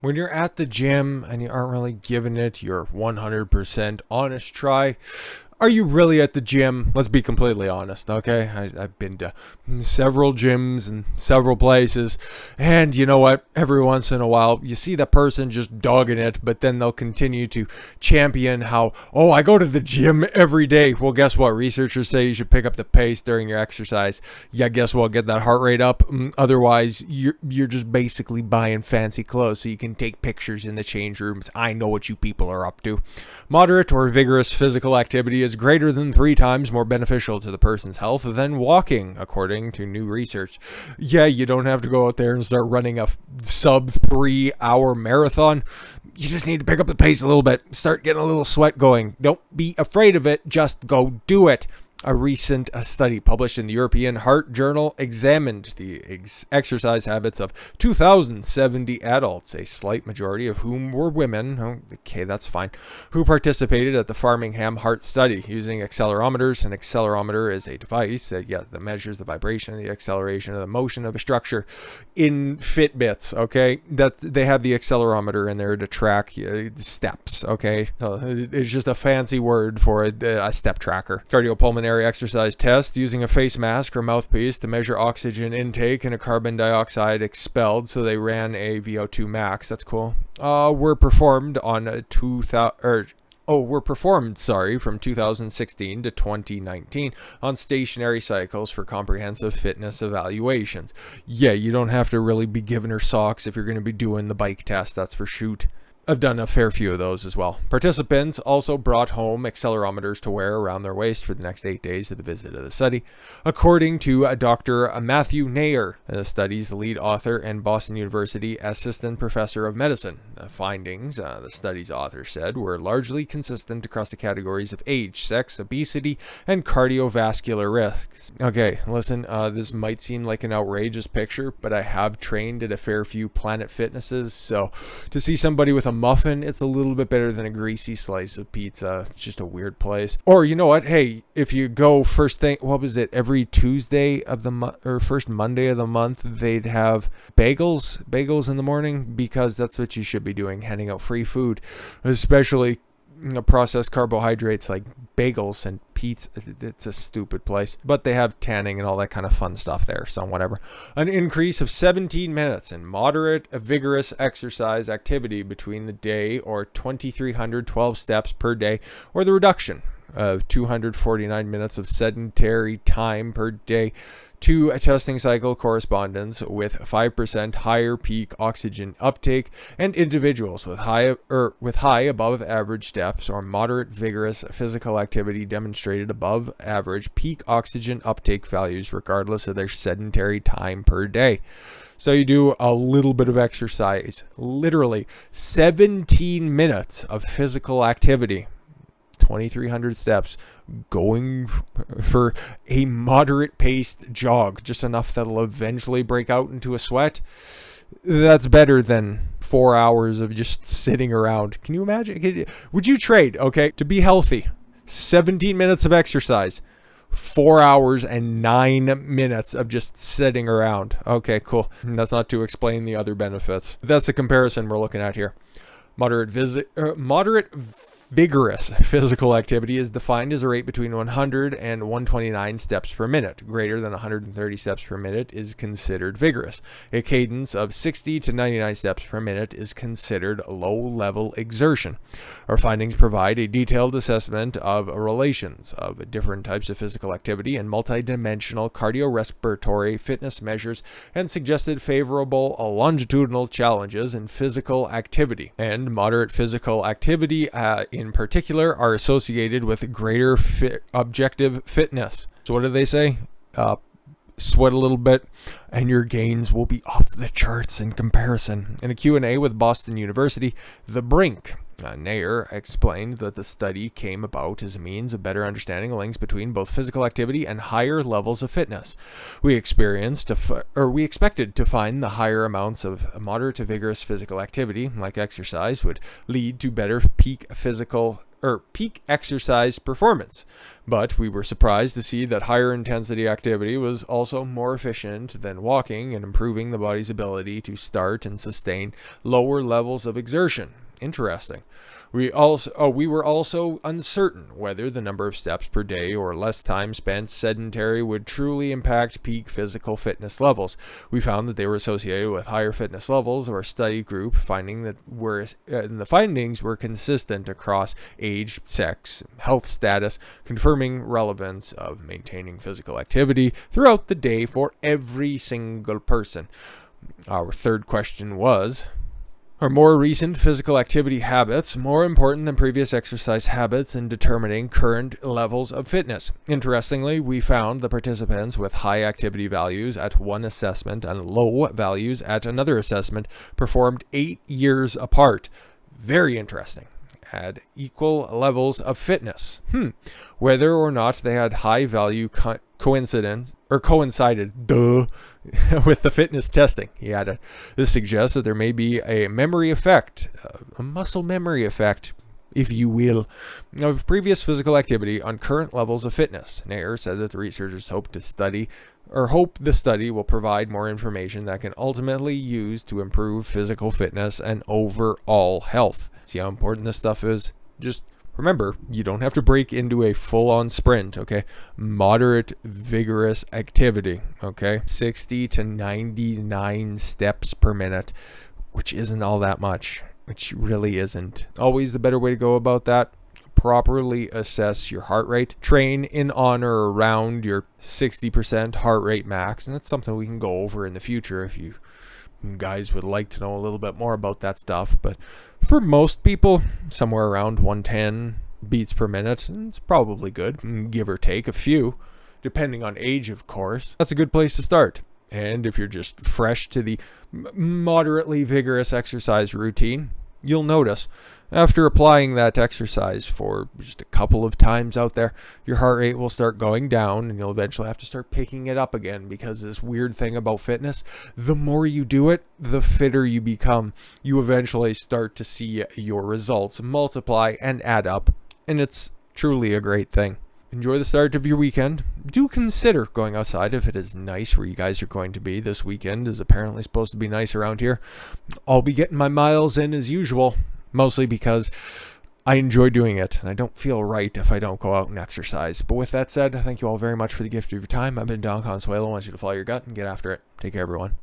When you're at the gym and you aren't really giving it your 100% honest try, are you really at the gym? Let's be completely honest, okay? I've been to several gyms and several places, and you know what? Every once in a while, you see that person just dogging it, but then they'll continue to champion how, oh, I go to the gym every day. Well, guess what? Researchers say you should pick up the pace during your exercise. Yeah, guess what? Get that heart rate up. Otherwise, you're just basically buying fancy clothes so you can take pictures in the change rooms. I know what you people are up to. Moderate or vigorous physical activity is greater than 3 times more beneficial to the person's health than walking, according to new research. Yeah, you don't have to go out there and start running a sub 3-hour marathon. You just need to pick up the pace a little bit, start getting a little sweat going. Don't be afraid of it, just go do it. A recent study published in the European Heart Journal examined the exercise habits of 2,070 adults, a slight majority of whom were women. Okay, that's fine. Who participated at the Framingham Heart Study using accelerometers. An accelerometer is a device that measures the vibration and the acceleration of the motion of a structure in Fitbits. Okay, they have the accelerometer in there to track steps. Okay, so it's just a fancy word for a step tracker. Cardiopulmonary exercise test using a face mask or mouthpiece to measure oxygen intake and a carbon dioxide expelled. So they ran a VO2 max. That's cool. Were performed from 2016 to 2019 on stationary cycles for comprehensive fitness evaluations. Yeah, you don't have to really be giving her socks if you're going to be doing the bike test. That's for shoot. I've done a fair few of those as well. Participants also brought home accelerometers to wear around their waist for the next 8 days of the visit of the study. According to Dr. Matthew Nair, the study's lead author and Boston University assistant professor of medicine. The findings, the study's author said, were largely consistent across the categories of age, sex, obesity, and cardiovascular risks. Okay, listen, this might seem like an outrageous picture, but I have trained at a fair few Planet Fitnesses, so to see somebody with a muffin, it's a little bit better than a greasy slice of pizza. It's just a weird place. Or you know what? Hey, if you go first thing, what was it? Every Tuesday of the month or first Monday of the month, they'd have bagels in the morning, because that's what you should be doing, handing out free food, especially processed carbohydrates like bagels and pizza. It's a stupid place, but they have tanning and all that kind of fun stuff there, so whatever. An increase of 17 minutes in moderate vigorous exercise activity between the day, or 2,312 steps per day, or the reduction of 249 minutes of sedentary time per day to a testing cycle correspondence with 5% higher peak oxygen uptake, and individuals with high above average steps or moderate vigorous physical activity demonstrated above average peak oxygen uptake values regardless of their sedentary time per day. So you do a little bit of exercise, literally 17 minutes of physical activity, 2,300 steps, going for a moderate paced jog, just enough that'll eventually break out into a sweat. That's better than 4 hours of just sitting around. Can you imagine? Would you trade, okay, to be healthy, 17 minutes of exercise, 4 hours and 9 minutes of just sitting around? Okay, cool. That's not to explain the other benefits. That's the comparison we're looking at here. Moderate vigorous physical activity is defined as a rate between 100 and 129 steps per minute. Greater than 130 steps per minute is considered vigorous. A cadence of 60 to 99 steps per minute is considered low-level exertion. Our findings provide a detailed assessment of relations of different types of physical activity and multidimensional cardiorespiratory fitness measures, and suggested favorable longitudinal challenges in physical activity. And moderate physical activity in particular are associated with greater objective fitness. So what do they say? Sweat a little bit and your gains will be off the charts in comparison. In a Q&A with Boston University, The Brink Nair explained that the study came about as a means of better understanding links between both physical activity and higher levels of fitness. We expected to find the higher amounts of moderate to vigorous physical activity, like exercise, would lead to better peak exercise performance. But we were surprised to see that higher intensity activity was also more efficient than walking in improving the body's ability to start and sustain lower levels of exertion. Interesting. We were also uncertain whether the number of steps per day or less time spent sedentary would truly impact peak physical fitness levels. We found that they were associated with higher fitness levels of our study group, the findings were consistent across age, sex, health status, confirming relevance of maintaining physical activity throughout the day for every single person. Our third question was, are more recent physical activity habits more important than previous exercise habits in determining current levels of fitness? Interestingly, we found the participants with high activity values at one assessment and low values at another assessment performed 8 years apart. Very interesting. Had equal levels of fitness. Whether or not they had high value coincided with the fitness testing, he added. This suggests that there may be a memory effect, a muscle memory effect, if you will, of previous physical activity on current levels of fitness. Nair said that the researchers hope the study will provide more information that can ultimately use to improve physical fitness and overall health. See how important this stuff is? Just remember, you don't have to break into a full-on sprint, okay? Moderate, vigorous activity, okay? 60 to 99 steps per minute, which isn't all that much, which really isn't. Always the better way to go about that, properly assess your heart rate. Train in on or around your 60% heart rate max, and that's something we can go over in the future if you guys would like to know a little bit more about that stuff. But for most people, somewhere around 110 beats per minute, it's probably good, give or take a few, depending on age, of course. That's a good place to start. And if you're just fresh to the moderately vigorous exercise routine, you'll notice after applying that exercise for just a couple of times out there, your heart rate will start going down and you'll eventually have to start picking it up again, because this weird thing about fitness, the more you do it, the fitter you become. You eventually start to see your results multiply and add up, and it's truly a great thing. Enjoy the start of your weekend. Do consider going outside if it is nice where you guys are going to be. This weekend is apparently supposed to be nice around here. I'll be getting my miles in as usual, mostly because I enjoy doing it, and I don't feel right if I don't go out and exercise. But with that said, thank you all very much for the gift of your time. I've been Don Consuelo. I want you to follow your gut and get after it. Take care, everyone.